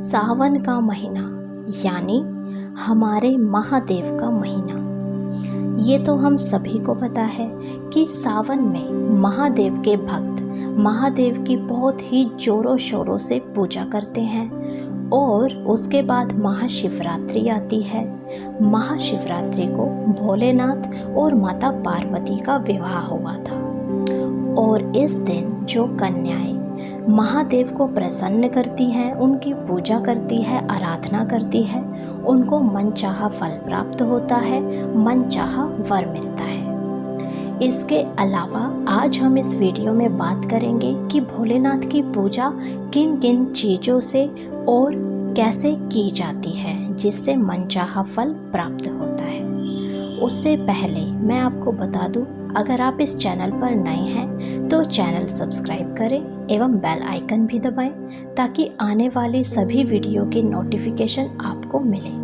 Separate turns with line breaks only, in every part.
सावन का महीना यानी हमारे महादेव का महीना। ये तो हम सभी को पता है कि सावन में महादेव के भक्त महादेव की बहुत ही जोरों शोरों से पूजा करते हैं और उसके बाद महाशिवरात्रि आती है। महाशिवरात्रि को भोलेनाथ और माता पार्वती का विवाह हुआ था और इस दिन जो कन्याएं महादेव को प्रसन्न करती हैं, उनकी पूजा करती है, आराधना करती है, उनको मनचाहा फल प्राप्त होता है, मनचाहा वर मिलता है। इसके अलावा आज हम इस वीडियो में बात करेंगे कि भोलेनाथ की पूजा किन किन चीज़ों से और कैसे की जाती है जिससे मनचाहा फल प्राप्त होता है। उससे पहले मैं आपको बता दूं, अगर आप इस चैनल पर नए हैं तो चैनल सब्सक्राइब करें एवं बेल आइकन भी दबाएं ताकि आने वाली सभी वीडियो की नोटिफिकेशन आपको मिले।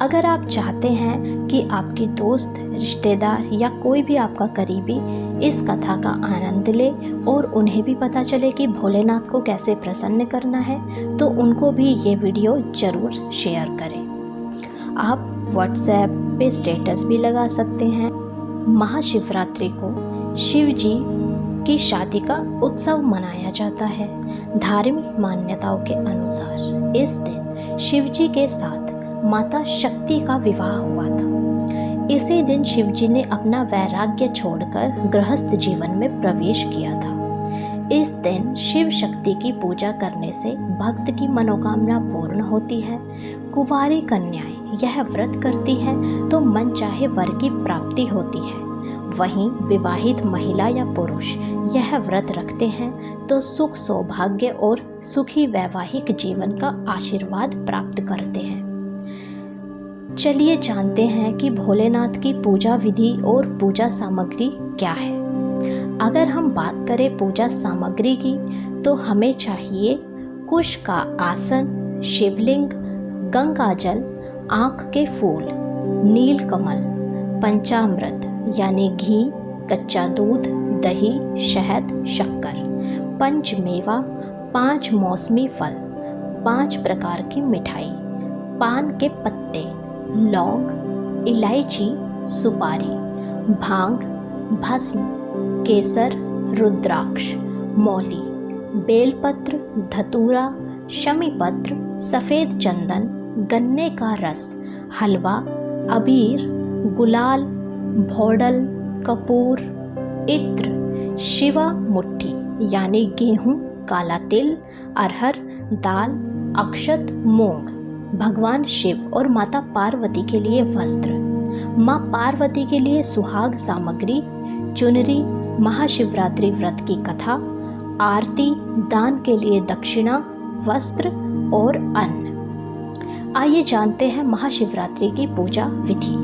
अगर आप चाहते हैं कि आपकी दोस्त, रिश्तेदार या कोई भी आपका करीबी इस कथा का आनंद ले और उन्हें भी पता चले कि भोलेनाथ को कैसे प्रसन्न करना है, तो उनको भी ये वीडियो ज़रूर शेयर करें। आप व्हाट्सएप पे स्टेटस भी लगा सकते हैं। महाशिवरात्रि को शिव जी की शादी का उत्सव मनाया जाता है। धार्मिक मान्यताओं के अनुसार इस दिन शिव जी के साथ माता शक्ति का विवाह हुआ था। इसी दिन शिव जी ने अपना वैराग्य छोड़कर गृहस्थ जीवन में प्रवेश किया था। इस दिन शिव शक्ति की पूजा करने से भक्त की मनोकामना पूर्ण होती है। कुंवारी कन्याएं यह व्रत करती हैं तो मन चाहे वर की प्राप्ति होती है। वहीं विवाहित महिला या पुरुष यह व्रत रखते हैं तो सुख, सौभाग्य और सुखी वैवाहिक जीवन का आशीर्वाद प्राप्त करते हैं। चलिए जानते हैं कि भोलेनाथ की पूजा विधि और पूजा सामग्री क्या है। अगर हम बात करें पूजा सामग्री की तो हमें चाहिए कुश का आसन, शिवलिंग, गंगा जल, आँख के फूल, नील कमल, पंचामृत यानी घी, कच्चा दूध, दही, शहद, शक्कर, पंचमेवा, 5 मौसमी फल, 5 प्रकार की मिठाई, पान के पत्ते, लौंग, इलायची, सुपारी, भांग, भस्म, केसर, रुद्राक्ष, मौली, बेलपत्र, धतूरा, शमीपत्र, सफ़ेद चंदन, गन्ने का रस, हलवा, अबीर, गुलाल, भोडल, कपूर, इत्र, शिवा मुट्ठी यानी गेहूं, काला तिल, अरहर, दाल, अक्षत, मूंग, भगवान शिव और माता पार्वती के लिए वस्त्र, माँ पार्वती के लिए सुहाग सामग्री, चुनरी, महाशिवरात्रि व्रत की कथा, आरती, दान के लिए दक्षिणा, वस्त्र और अन्न। आइए जानते हैं महाशिवरात्रि की पूजा विधि।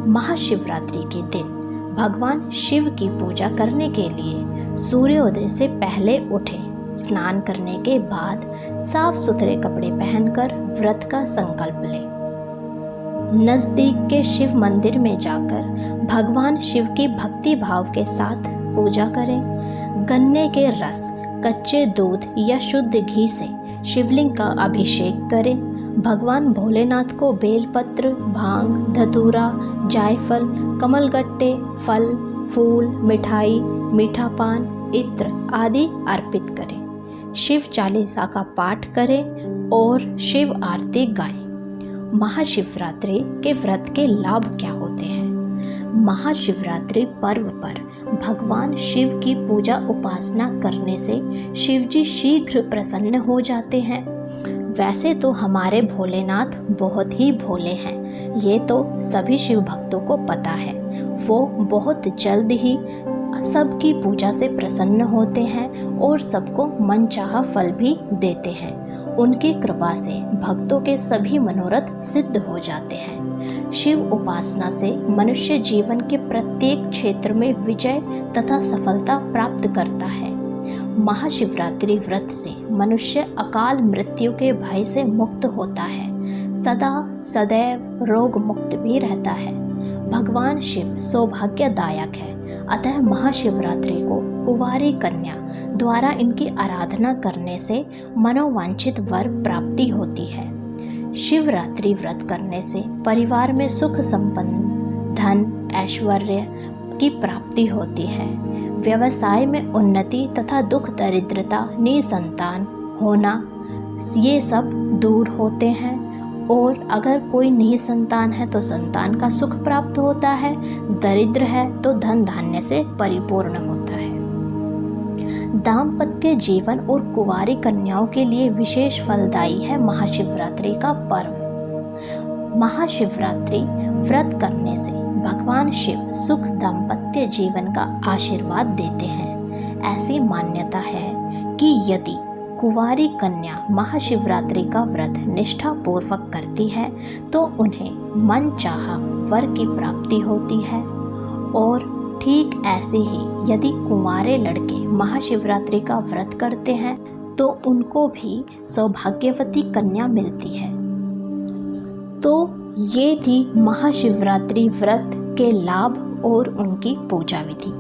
महाशिवरात्रि के दिन भगवान शिव की पूजा करने के लिए सूर्योदय से पहले उठें। स्नान करने के बाद साफ सुथरे कपड़े पहनकर व्रत का संकल्प लें। नज़दीक के शिव मंदिर में जाकर भगवान शिव की भक्ति भाव के साथ पूजा करें। गन्ने के रस, कच्चे दूध या शुद्ध घी से शिवलिंग का अभिषेक करें। भगवान भोलेनाथ को बेलपत्र, भांग, धतूरा, जायफल, कमलगट्टे, फल, फूल, मिठाई, मीठा पान, इत्र आदि अर्पित करें। शिव चालीसा का पाठ करें और शिव आरती गाएं। महाशिवरात्रि के व्रत के लाभ क्या होते हैं? महाशिवरात्रि पर्व पर भगवान शिव की पूजा उपासना करने से शिव जी शीघ्र प्रसन्न हो जाते हैं। वैसे तो हमारे भोलेनाथ बहुत ही भोले हैं, ये तो सभी शिव भक्तों को पता है। वो बहुत जल्द ही सबकी पूजा से प्रसन्न होते हैं और सबको मनचाहा फल भी देते हैं। उनकी कृपा से भक्तों के सभी मनोरथ सिद्ध हो जाते हैं। शिव उपासना से मनुष्य जीवन के प्रत्येक क्षेत्र में विजय तथा सफलता प्राप्त करता है। महाशिवरात्रि व्रत से मनुष्य अकाल मृत्यु के भय से मुक्त होता है, सदा सदैव रोग मुक्त भी रहता है। भगवान शिव सौभाग्यदायक है, अतः महाशिवरात्रि को कुंवारी कन्या द्वारा इनकी आराधना करने से मनोवांछित वर प्राप्ति होती है। शिवरात्रि व्रत करने से परिवार में सुख संपन्न, धन, ऐश्वर्य की प्राप्ति होती है। व्यवसाय में उन्नति तथा दुख दरिद्रता, निसंतान होना, ये सब दूर होते हैं। और अगर कोई निसंतान है तो संतान का सुख प्राप्त होता है, दरिद्र है तो धन धान्य से परिपूर्ण होता है। दाम्पत्य जीवन और कुंवारी कन्याओं के लिए विशेष फलदायी है महाशिवरात्रि का पर्व। महाशिवरात्रि व्रत करने से भगवान शिव सुख दाम्पत्य जीवन का आशीर्वाद देते हैं। ऐसी मान्यता है कि यदि कुंवारी कन्या महाशिवरात्रि का व्रत निष्ठापूर्वक करती है तो उन्हें मनचाहा वर की प्राप्ति होती है। और ठीक ऐसे ही यदि कुंवारे लड़के महाशिवरात्रि का व्रत करते हैं तो उनको भी सौभाग्यवती कन्या मिलती है। तो ये थी महाशिवरात्रि व्रत के लाभ और उनकी पूजा विधि।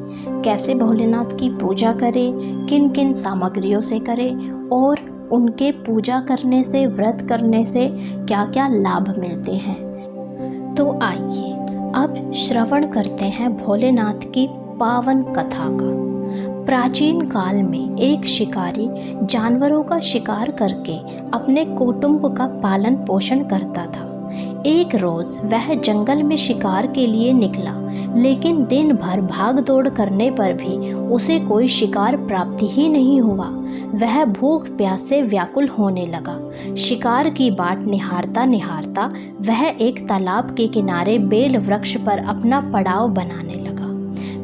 कैसे भोलेनाथ की पूजा करें, किन किन सामग्रियों से करें और उनके पूजा करने से, व्रत करने से क्या क्या लाभ मिलते हैं। तो आइए अब श्रवण करते हैं भोलेनाथ की पावन कथा का। प्राचीन काल में एक शिकारी जानवरों का शिकार करके अपने कुटुंब का पालन पोषण करता था। एक रोज वह जंगल में शिकार के लिए निकला, लेकिन दिन भर भाग दौड़ करने पर भी उसे कोई शिकार प्राप्त ही नहीं हुआ। वह भूख प्यास से व्याकुल होने लगा। शिकार की बाट निहारता निहारता वह एक तालाब के किनारे बेल वृक्ष पर अपना पड़ाव बनाने लगा।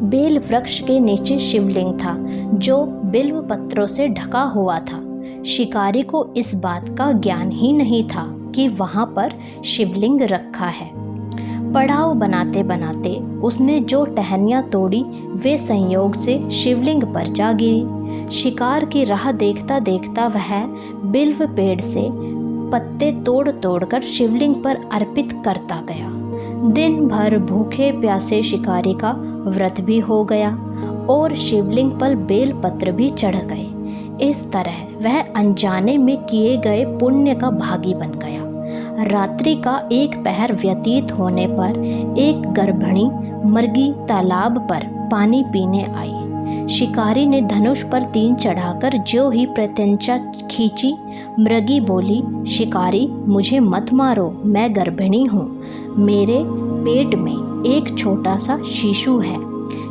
बेल वृक्ष के नीचे शिवलिंग था जो बिल्व पत्रों से ढका हुआ था। शिकारी को इस बात का ज्ञान ही नहीं था कि वहाँ पर शिवलिंग रखा है। पड़ाव बनाते बनाते उसने जो टहनियाँ तोड़ी वे संयोग से शिवलिंग पर जा गिरी। शिकार की राह देखता देखता वह बिल्व पेड़ से पत्ते तोड़ तोड़कर शिवलिंग पर अर्पित करता गया। दिन भर भूखे प्यासे शिकारी का व्रत भी हो गया और शिवलिंग पर बेल पत्र भी चढ़ गए। इस तरह वह अनजाने में किए गए पुण्य का भागी बन गया। रात्रि का एक पहर व्यतीत होने पर एक गर्भिणी मृगी तालाब पर पानी पीने आई। शिकारी ने धनुष पर तीर चढ़ाकर जो ही प्रत्यंचा खींची, मृगी बोली, शिकारी मुझे मत मारो, मैं गर्भिणी हूँ। मेरे पेट में एक छोटा सा शिशु है,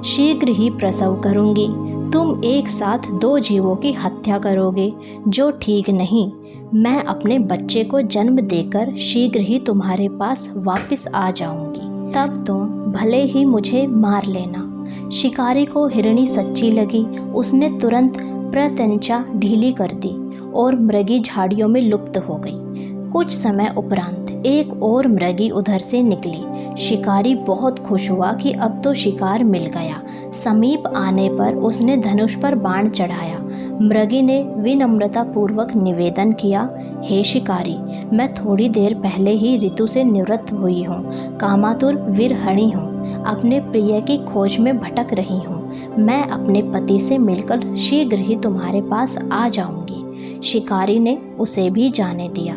शीघ्र ही प्रसव करूँगी। तुम एक साथ दो जीवों की हत्या करोगे, जो ठीक नहीं। मैं अपने बच्चे को जन्म देकर शीघ्र ही तुम्हारे पास वापस आ जाऊंगी, तब तुम भले ही मुझे मार लेना। शिकारी को हिरणी सच्ची लगी। उसने तुरंत प्रत्यंचा ढीली कर दी और मृगी झाड़ियों में लुप्त हो गई। कुछ समय उपरांत एक और मृगी उधर से निकली। शिकारी बहुत खुश हुआ कि अब तो शिकार मिल गया। समीप आने पर उसने धनुष पर बाण चढ़ाया। मृगी ने विनम्रता पूर्वक निवेदन किया, हे शिकारी, मैं थोड़ी देर पहले ही ऋतु से निवृत्त हुई हूँ, कामातुर विरहणी हूँ, अपने प्रिय की खोज में भटक रही हूँ। मैं अपने पति से मिलकर शीघ्र ही तुम्हारे पास आ जाऊंगी। शिकारी ने उसे भी जाने दिया।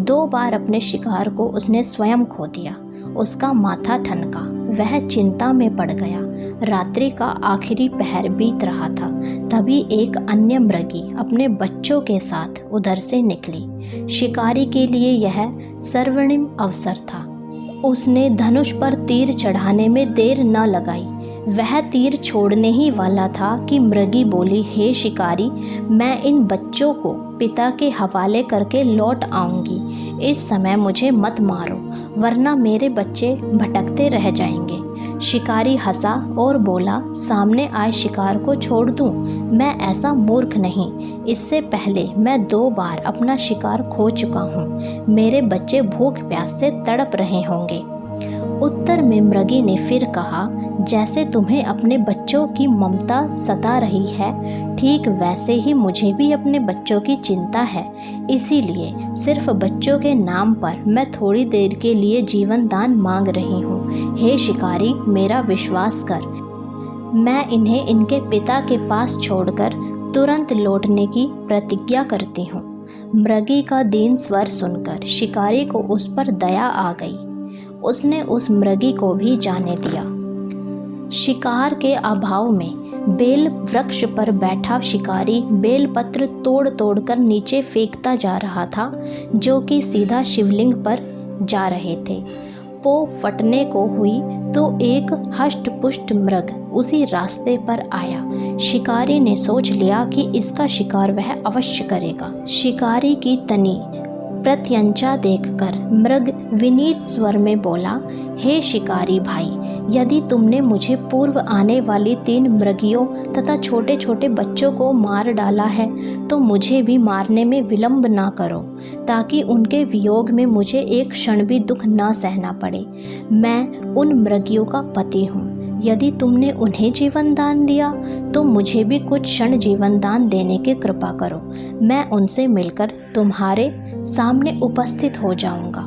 2 बार अपने शिकार को उसने स्वयं खो दिया। उसका माथा ठनका, वह चिंता में पड़ गया। रात्रि का आखिरी पहर बीत रहा था, तभी एक अन्य मृगी अपने बच्चों के साथ उधर से निकली। शिकारी के लिए यह स्वर्णिम अवसर था। उसने धनुष पर तीर चढ़ाने में देर न लगाई। वह तीर छोड़ने ही वाला था कि मृगी बोली, हे शिकारी, मैं इन बच्चों को पिता के हवाले करके लौट आऊंगी। इस समय मुझे मत मारो, वरना मेरे बच्चे भटकते रह जाएंगे। शिकारी हंसा और बोला, सामने आए शिकार को छोड़ दूं? मैं ऐसा मूर्ख नहीं। इससे पहले मैं 2 बार अपना शिकार खो चुका हूँ। मेरे बच्चे भूख प्यास से तड़प रहे होंगे। उत्तर में मृगी ने फिर कहा, जैसे तुम्हें अपने बच्चों की ममता सता रही है, ठीक वैसे ही मुझे भी अपने बच्चों की चिंता है। इसीलिए सिर्फ बच्चों के नाम पर मैं थोड़ी देर के लिए जीवन दान मांग रही हूँ। हे शिकारी, मेरा विश्वास कर। मैं इन्हें इनके पिता के पास छोड़कर तुरंत लौटने की प्रतिज्ञा करती हूँ। मृगी का दीन स्वर सुनकर शिकारी को उस पर दया आ गई। उसने उस मृगी को भी जाने दिया। शिकार के अभाव में बेल वृक्ष पर बैठा शिकारी बेलपत्र तोड़ तोड़कर नीचे फेंकता जा रहा था, जो कि सीधा शिवलिंग पर जा रहे थे। पो फटने को हुई तो एक हष्ट-पुष्ट मृग उसी रास्ते पर आया। शिकारी ने सोच लिया कि इसका शिकार वह अवश्य करेगा। शिकारी की तनी प्रत्यंचा देखकर मृग विनीत स्वर में बोला, हे शिकारी भाई, यदि तुमने मुझे पूर्व आने वाली 3 मृगियों तथा छोटे छोटे बच्चों को मार डाला है तो मुझे भी मारने में विलंब ना करो, ताकि उनके वियोग में मुझे एक क्षण भी दुख ना सहना पड़े। मैं उन मृगियों का पति हूँ। यदि तुमने उन्हें जीवन दान दिया तो मुझे भी कुछ क्षण जीवन दान देने की कृपा करो। मैं उनसे मिलकर तुम्हारे सामने उपस्थित हो जाऊंगा।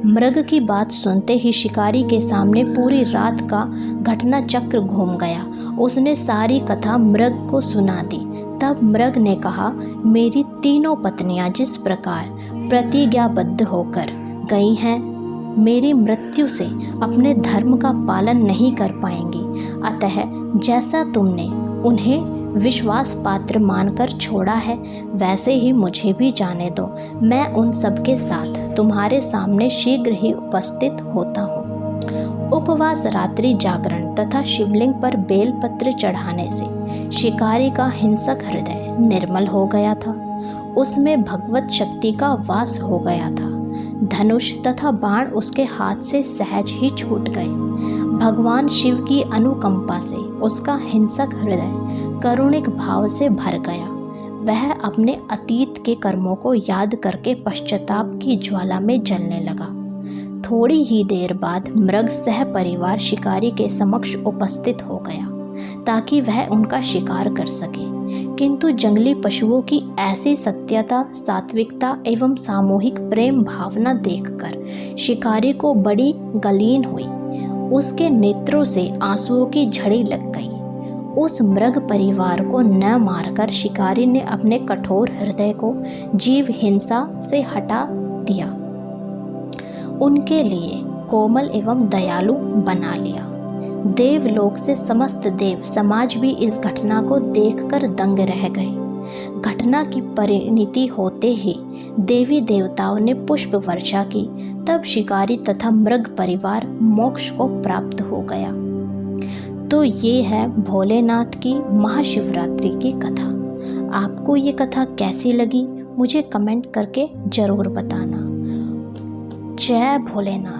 मृग की बात सुनते ही शिकारी के सामने पूरी रात का घटना चक्र घूम गया। उसने सारी कथा मृग को सुना दी। तब मृग ने कहा, मेरी तीनों पत्नियां जिस प्रकार प्रतिज्ञाबद्ध होकर गई हैं, मेरी मृत्यु से अपने धर्म का पालन नहीं कर पाएंगी। अतः जैसा तुमने उन्हें विश्वास पात्र मानकर छोड़ा है, वैसे ही मुझे भी जाने दो। मैं उन सबके साथ तुम्हारे सामने शीघ्र ही उपस्थित होता हूँ। उपवास, रात्रि जागरण तथा शिवलिंग पर बेलपत्र चढ़ाने से शिकारी का हिंसक हृदय निर्मल हो गया था। उसमें भगवत शक्ति का वास हो गया था। धनुष तथा बाण उसके हाथ से सहज ही छूट गए। भगवान शिव की अनुकंपा से उसका हिंसक हृदय करुणिक भाव से भर गया। वह अपने अतीत के कर्मों को याद करके पश्चाताप की ज्वाला में जलने लगा। थोड़ी ही देर बाद मृग सह परिवार शिकारी के समक्ष उपस्थित हो गया, ताकि वह उनका शिकार कर सके। किंतु जंगली पशुओं की ऐसी सत्यता, सात्विकता एवं सामूहिक प्रेम भावना देखकर शिकारी को बड़ी गलीन हुई। उसके नेत्रों से आंसुओं की झड़ी लग गई। उस मृग परिवार को न मारकर शिकारी ने अपने कठोर हृदय को जीव हिंसा से हटा दिया, उनके लिए कोमल एवं दयालु बना लिया। देवलोक से समस्त देव समाज भी इस घटना को देखकर दंग रह गए। घटना की परिणति होते ही देवी देवताओं ने पुष्प वर्षा की। तब शिकारी तथा मृग परिवार मोक्ष को प्राप्त हो गया। तो ये है भोलेनाथ की महाशिवरात्रि की कथा। आपको ये कथा कैसी लगी मुझे कमेंट करके ज़रूर बताना। जय भोलेनाथ।